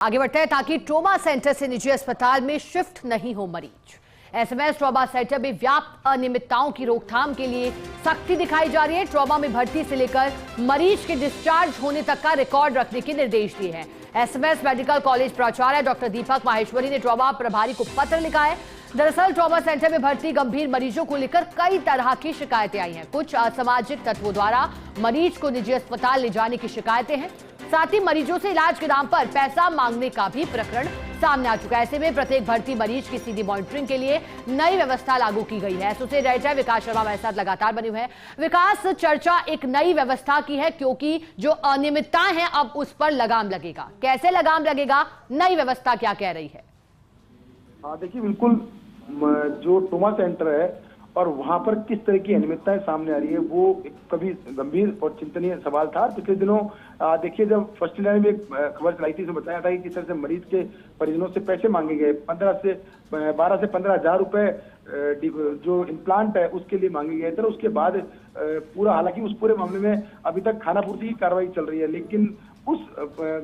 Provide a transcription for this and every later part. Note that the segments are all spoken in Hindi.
आगे बढ़ते हैं ताकि ट्रॉमा सेंटर से निजी अस्पताल में शिफ्ट नहीं हो मरीज। एसएमएस ट्रॉमा सेंटर में व्याप्त अनियमितताओं की रोकथाम के लिए सख्ती दिखाई जा रही है। ट्रॉमा में भर्ती से लेकर मरीज के डिस्चार्ज होने तक का रिकॉर्ड रखने के निर्देश दिए हैं। एसएमएस मेडिकल कॉलेज प्राचार्य डॉक्टर दीपक माहेश्वरी ने ट्रॉमा प्रभारी को पत्र लिखा है। दरअसल ट्रॉमा सेंटर में भर्ती गंभीर मरीजों को लेकर कई तरह की शिकायतें आई हैं। कुछ असामाजिक तत्वों द्वारा मरीज को निजी अस्पताल ले जाने की शिकायतें हैं। साथ ही मरीजों से इलाज के नाम पर पैसा मांगने का भी प्रकरण सामने आ चुका है। ऐसे में प्रत्येक भर्ती मरीज की सीधी मॉनिटरिंग के लिए नई व्यवस्था लागू की गई है। एसोसिएट एडिटर विकास शर्मा हमारे साथ लगातार बने हुए हैं। विकास, चर्चा एक नई व्यवस्था की है क्योंकि जो अनियमितताएं हैं अब उस पर लगाम लगेगा। कैसे लगाम लगेगा, नई व्यवस्था क्या कह रही है? देखिए, बिल्कुल जो ट्रॉमा सेंटर है और वहां पर किस तरह की अनियमितताएं सामने आ रही है वो एक कभी गंभीर और चिंतनीय सवाल था। पिछले दिनों देखिए, जब फर्स्ट लाइन में एक खबर चलाई थी, इसमें बताया था कि किस तरह से मरीज के परिजनों से पैसे मांगे गए। 12 से 15 हजार रुपए जो इम्प्लांट है उसके लिए मांगे गए थे। उसके बाद पूरा, हालांकि उस पूरे मामले में अभी तक खानापूर्ति की कार्रवाई चल रही है, लेकिन उस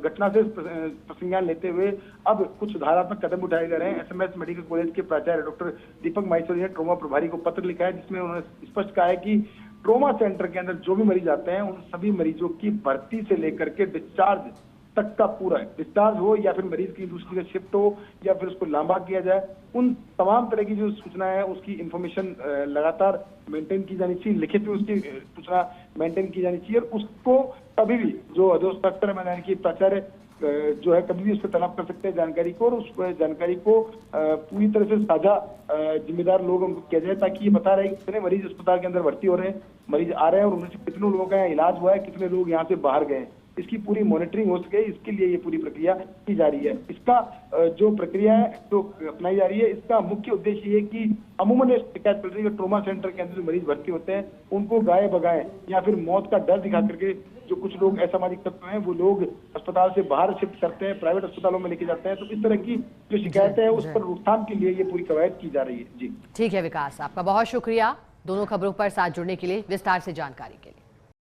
घटना से संज्ञान लेते हुए अब कुछ सुधारात्मक कदम उठाए जा रहे हैं। एसएमएस मेडिकल कॉलेज के प्राचार्य डॉक्टर दीपक माहेश्वरी ने ट्रॉमा प्रभारी को पत्र लिखा है, जिसमें उन्होंने स्पष्ट कहा है कि ट्रॉमा सेंटर के अंदर जो भी मरीज आते हैं उन सभी मरीजों की भर्ती से लेकर के डिस्चार्ज तक का पूरा डिस्चार्ज हो या फिर मरीज की दूसरी जगह शिफ्ट हो या फिर उसको लांबा किया जाए, उन तमाम तरह की जो सूचना है उसकी इंफॉर्मेशन लगातार मेंटेन की जानी चाहिए। लिखित में उसकी सूचना मेंटेन की जानी चाहिए और उसको कभी भी जो स्तर में की प्राचार्य जो है कभी भी उस पर तलब कर सकते हैं जानकारी को, और उस जानकारी को पूरी तरह से साझा जिम्मेदार लोग उनको किया जाए, ताकि ये बता रहे हैं कितने मरीज अस्पताल के अंदर भर्ती हो रहे हैं, मरीज आ रहे हैं और उनमें से कितने लोगों का इलाज हुआ है, कितने लोग यहाँ से बाहर गए। इसकी पूरी मॉनिटरिंग हो सके, इसके लिए ये पूरी प्रक्रिया की जा रही है। इसका जो प्रक्रिया है जो अपनाई जा रही है, इसका मुख्य उद्देश्य ये कि अमूमन ये शिकायत मिल रही है कि ट्रॉमा सेंटर के अंदर जो मरीज भर्ती होते हैं उनको गाये बगाए या फिर मौत का डर दिखा करके जो कुछ लोग असामाजिक तत्व हैं वो लोग अस्पताल से बाहर शिफ्ट करते हैं, प्राइवेट अस्पतालों में लेके जाते हैं। तो इस तरह की जो शिकायतें हैं उस पर रोकथाम के लिए ये पूरी कवायद की जा रही है। जी ठीक है विकास, आपका बहुत शुक्रिया दोनों खबरों पर साथ जुड़ने के लिए, विस्तार से जानकारी के लिए।